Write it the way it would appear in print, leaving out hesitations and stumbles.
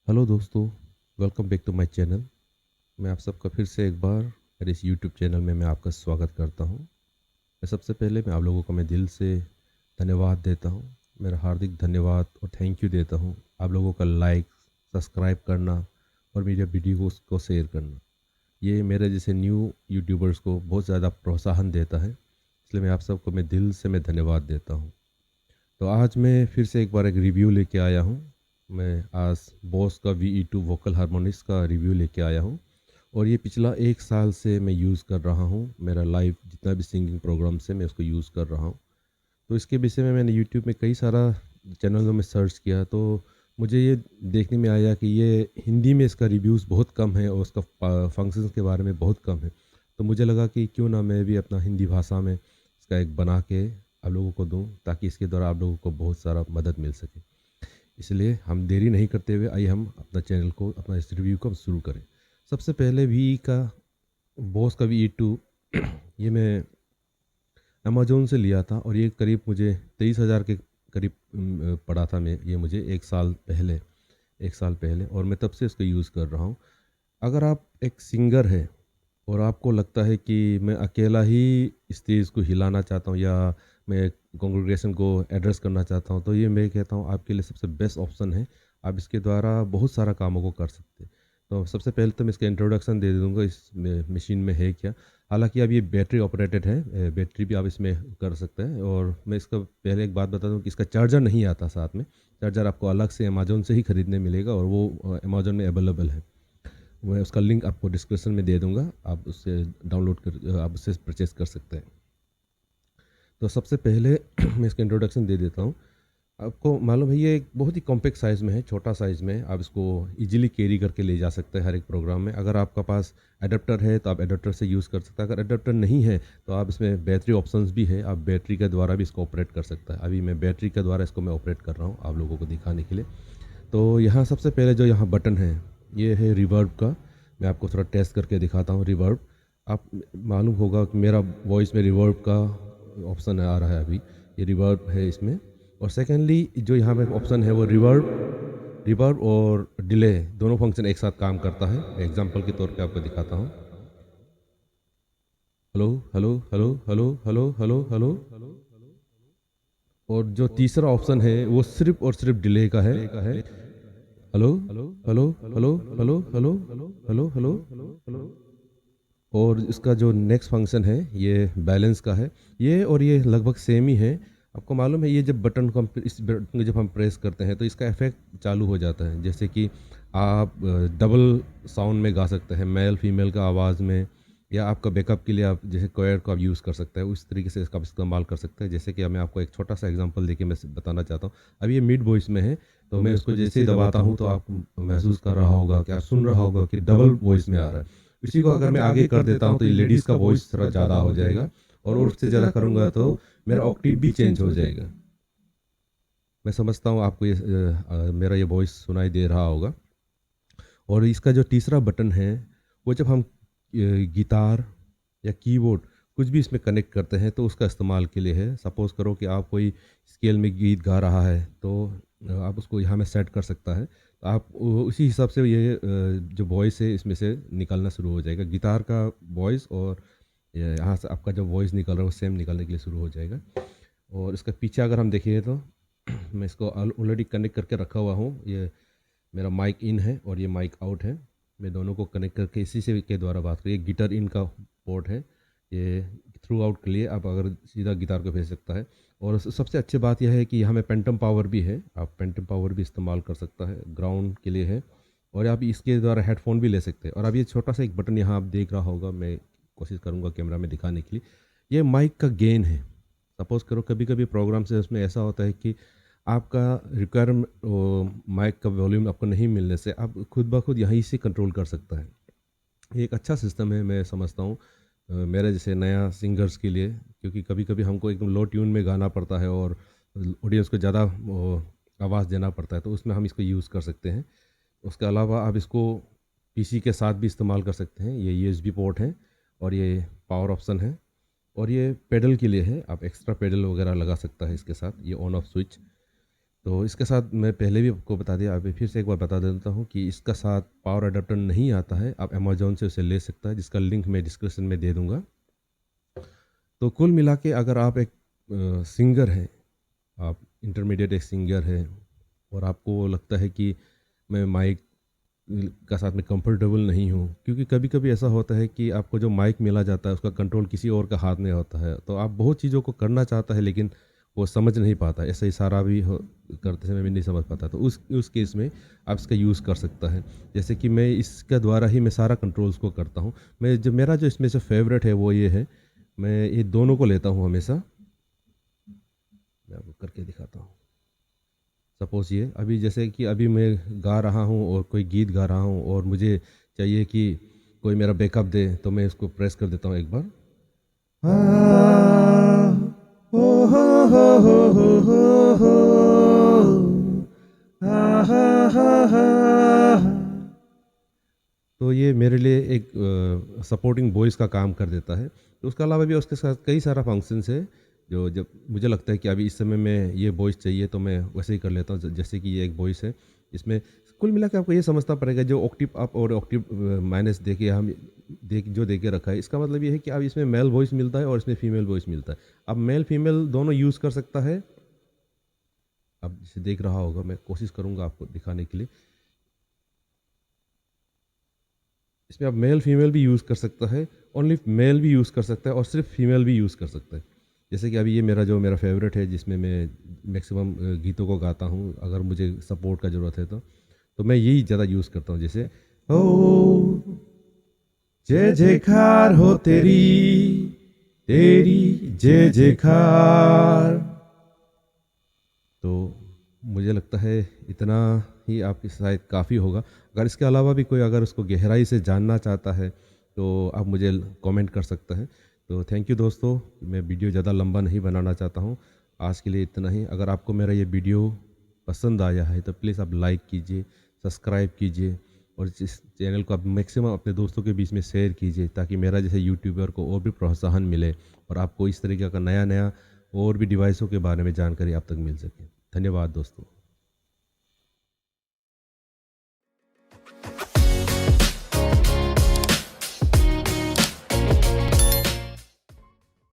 Hello दोस्तों, welcome back to my channel. मैं आप सबका फिर से एक बार मेरे इस यूट्यूब चैनल में मैं आपका स्वागत करता हूं। सबसे पहले मैं आप लोगों को मैं दिल से धन्यवाद देता हूं। मेरा हार्दिक धन्यवाद और थैंक यू देता हूं आप लोगों का लाइक, सब्सक्राइब करना और मेरे वीडियो को शेयर करना। ये मेरे जैसे न्यू यूट्यूबर्स को बहुत ज़्यादा प्रोत्साहन देता है, इसलिए मैं आप सबको मैं दिल से मैं धन्यवाद देता हूँ। तो आज मैं फिर से एक बार एक रिव्यू लेके आया हूँ। मैं आज बोस का VE2 वोकल हारमोनिक्स का रिव्यू लेके आया हूँ और ये पिछला 1 साल से मैं यूज़ कर रहा हूँ। मेरा लाइव जितना भी सिंगिंग प्रोग्राम से मैं उसको यूज़ कर रहा हूँ। तो इसके विषय में मैंने यूट्यूब में कई सारा चैनलों में सर्च किया, तो मुझे ये देखने में आया कि ये हिंदी में इसका रिव्यूज़ बहुत कम है और उसका फंक्शंस के बारे में बहुत कम है। तो मुझे लगा कि क्यों ना मैं भी अपना हिंदी भाषा में इसका एक बना के आप लोगों को दूं, ताकि इसके द्वारा आप लोगों को बहुत सारा मदद मिल सके। इसलिए हम देरी नहीं करते हुए आइए हम अपना चैनल को, अपना इस रिव्यू को हम शुरू करें। सबसे पहले बोस का VE2 ये मैं अमेज़ोन से लिया था और ये करीब मुझे 23,000 के करीब पड़ा था। मैं ये मुझे 1 साल पहले और मैं तब से इसको यूज़ कर रहा हूँ। अगर आप एक सिंगर है और आपको लगता है कि मैं अकेला ही स्टेज को हिलाना चाहता हूँ या मैं कॉन्ग्रेगेशन को एड्रेस करना चाहता हूँ, तो ये मैं कहता हूँ आपके लिए सबसे बेस्ट ऑप्शन है। आप इसके द्वारा बहुत सारा कामों को कर सकते हैं। तो सबसे पहले तो मैं इसका इंट्रोडक्शन दे दूँगा इस मशीन में है क्या। हालांकि अब ये बैटरी ऑपरेटेड है, बैटरी भी आप इसमें कर सकते हैं। और मैं इसका पहले एक बात बता दूँ कि इसका चार्जर नहीं आता साथ में। चार्जर आपको अलग से अमेज़ोन से ही ख़रीदने मिलेगा और वो अमेज़ोन में अवेलेबल है। मैं उसका लिंक आपको डिस्क्रिप्शन में दे दूंगा, आप उससे डाउनलोड कर आप उससे परचेस कर सकते हैं। तो सबसे पहले मैं इसका इंट्रोडक्शन दे देता हूँ। आपको मालूम है ये एक बहुत ही कॉम्पैक्ट साइज़ में है, छोटा साइज़ में है। आप इसको इजीली कैरी करके ले जा सकते हैं हर एक प्रोग्राम में। अगर आपका पास एडाप्टर है तो आप एडाप्टर से यूज़ कर सकते हैं। अगर एडाप्टर नहीं है तो आप इसमें बैटरी ऑप्शंस भी है, आप बैटरी के द्वारा भी इसको ऑपरेट कर सकते हैं। अभी मैं बैटरी के द्वारा इसको मैं ऑपरेट कर रहा हूँ आप लोगों को दिखाने के लिए। तो यहाँ सबसे पहले जो यहाँ बटन है ये है रिवर्ब का। मैं आपको थोड़ा टेस्ट करके दिखाता हूँ रिवर्ब। आप मालूम होगा कि मेरा वॉइस में रिवर्ब का ऑप्शन आ रहा है अभी, ये रिवर्ब है इसमें। और सेकेंडली जो यहाँ पे ऑप्शन है वो रिवर्ब रिवर्ब और डिले दोनों फंक्शन एक साथ काम करता है। मैं एग्जांपल के तौर पे आपको दिखाता हूँ। Hello hello hello hello hello hello hello. और जो तीसरा ऑप्शन है वो सिर्फ और सिर्फ डिले का है। Hello hello hello hello hello hello hello. और इसका जो नेक्स्ट फंक्शन है ये बैलेंस का है। ये और ये लगभग सेम ही है। आपको मालूम है ये जब बटन को इस बटन को जब हम प्रेस करते हैं तो इसका इफेक्ट चालू हो जाता है। जैसे कि आप डबल साउंड में गा सकते हैं, मेल फीमेल का आवाज़ में, या आपका बैकअप के लिए आप जैसे कोयर को आप यूज़ कर सकते हैं, उस तरीके से इसका इस्तेमाल कर सकते हैं। जैसे कि मैं आपको एक छोटा सा एग्जांपल देके मैं बताना चाहता हूँ। अब ये मिड वॉइस में है, तो मैं इसको जैसे ही दबाता हूँ तो आप महसूस कर रहा होगा कि आप सुन रहा होगा कि डबल वॉइस में आ रहा है। इसी को अगर मैं आगे कर देता हूँ तो ये लेडीज़ का वॉइस थोड़ा ज़्यादा हो जाएगा, और उससे ज़्यादा करूँगा तो मेरा ऑक्टेव भी चेंज हो जाएगा। मैं समझता हूँ आपको मेरा ये वॉइस सुनाई दे रहा होगा। और इसका जो तीसरा बटन है वो जब हम गिटार या कीबोर्ड कुछ भी इसमें कनेक्ट करते हैं तो उसका इस्तेमाल के लिए है। सपोज़ करो कि आप कोई स्केल में गीत गा रहा है तो आप उसको यहाँ में सेट कर सकता है, तो आप उसी हिसाब से ये जो वॉइस है इसमें से निकलना शुरू हो जाएगा। गिटार का वॉइस और यहाँ से आपका जो वॉइस निकल रहा है वो सेम निकलने के लिए शुरू हो जाएगा। और इसका पीछे अगर हम देखिए तो मैं इसको ऑलरेडी कनेक्ट करके रखा हुआ हूँ। ये मेरा माइक इन है और ये माइक आउट है। मैं दोनों को कनेक्ट करके इसी से के द्वारा बात करिए। गिटार इन का पोर्ट है ये, थ्रू आउट के लिए आप अगर सीधा गिटार को भेज सकता है। और सबसे अच्छी बात यह है कि यहाँ में पेंटम पावर भी है, आप पेंटम पावर भी इस्तेमाल कर सकता है, ग्राउंड के लिए है। और आप इसके द्वारा हेडफोन भी ले सकते हैं। और अब ये छोटा सा एक बटन यहाँ आप देख रहा होगा, मैं कोशिश करूँगा कैमरा में दिखाने के लिए। ये माइक का गेन है। सपोज़ करो कभी कभी प्रोग्राम से उसमें ऐसा होता है कि आपका रिक्वायरमेंट माइक का वॉल्यूम आपको नहीं मिलने से आप खुद ब खुद यहीं से कंट्रोल कर सकता है। ये एक अच्छा सिस्टम है मैं समझता हूँ मेरे जैसे नया सिंगर्स के लिए, क्योंकि कभी कभी हमको एकदम लो ट्यून में गाना पड़ता है और ऑडियंस को ज़्यादा आवाज़ देना पड़ता है, तो उसमें हम इसको यूज़ कर सकते हैं। उसके अलावा आप इसको पीसी के साथ भी इस्तेमाल कर सकते हैं। ये यूएसबी पोर्ट है और ये पावर ऑप्शन है। और ये पेडल के लिए है, आप एक्स्ट्रा पेडल वगैरह लगा सकता है इसके साथ, ये ऑन ऑफ स्विच। तो इसके साथ मैं पहले भी आपको बता दिया, अभी फिर से एक बार बता देता हूँ कि इसका साथ पावर अडाप्टर नहीं आता है। आप अमेज़न से उसे ले सकता है, जिसका लिंक मैं डिस्क्रिप्शन में दे दूँगा। तो कुल मिला के अगर आप एक सिंगर हैं, आप इंटरमीडिएट एक सिंगर हैं और आपको लगता है कि मैं माइक का साथ में कंफर्टेबल नहीं हूँ, क्योंकि कभी कभी ऐसा होता है कि आपको जो माइक मिला जाता है उसका कंट्रोल किसी और का हाथ में होता है, तो आप बहुत चीज़ों को करना चाहता है लेकिन वो समझ नहीं पाता, ऐसा इशारा भी करते समय भी नहीं समझ पाता, तो उस केस में आप इसका यूज़ कर सकता है। जैसे कि मैं इसका द्वारा ही मैं सारा कंट्रोल्स को करता हूँ। मैं जो मेरा जो इसमें से फेवरेट है वो ये है, मैं ये दोनों को लेता हूँ हमेशा। मैं आपको करके दिखाता हूँ। सपोज़ ये अभी जैसे कि अभी मैं गा रहा हूँ और कोई गीत गा रहा हूँ और मुझे चाहिए कि कोई मेरा बैकअप दे, तो मैं इसको प्रेस कर देता हूँ एक बार। ओ तो ये मेरे लिए एक सपोर्टिंग वॉइस का काम कर देता है। तो उसके अलावा भी उसके साथ कई सारा फंक्शंस है, जो जब मुझे लगता है कि अभी इस समय में ये वॉइस चाहिए तो मैं वैसे ही कर लेता हूँ। जैसे कि ये एक वॉइस है, इसमें कुल मिला के आपको ये समझना पड़ेगा, जो ऑक्टिव अप और ऑक्टिव माइनस दे के हम दे के रखा है, इसका मतलब ये है कि अब इसमें मेल वॉइस मिलता है और इसमें फीमेल वॉइस मिलता है। अब मेल फीमेल दोनों यूज़ कर सकता है। अब जिसे देख रहा होगा, मैं कोशिश करूँगा आपको दिखाने के लिए। इसमें आप मेल फीमेल भी यूज़ कर सकता है, ओनली मेल भी यूज़ कर सकता है और सिर्फ फीमेल भी यूज़ कर सकता है। जैसे कि अभी ये मेरा फेवरेट है, जिसमें मैं मैक्सिमम गीतों को गाता हूँ, अगर मुझे सपोर्ट का ज़रूरत है तो मैं यही ज़्यादा यूज़ करता हूँ। जैसे ओ जय जयकार हो तेरी, तेरी जय जयकार। तो मुझे लगता है इतना ही आपकी शायद काफ़ी होगा। अगर इसके अलावा भी कोई अगर उसको गहराई से जानना चाहता है तो आप मुझे कमेंट कर सकते हैं। तो थैंक यू दोस्तों, मैं वीडियो ज़्यादा लंबा नहीं बनाना चाहता हूँ, आज के लिए इतना ही। अगर आपको मेरा ये वीडियो पसंद आया है तो प्लीज़ आप लाइक कीजिए, सब्सक्राइब कीजिए और इस चैनल को आप मैक्सिमम अपने दोस्तों के बीच में शेयर कीजिए, ताकि मेरा जैसे यूट्यूबर को और भी प्रोत्साहन मिले और आपको इस तरीके का नया नया और भी डिवाइसों के बारे में जानकारी आप तक मिल सके। धन्यवाद दोस्तों।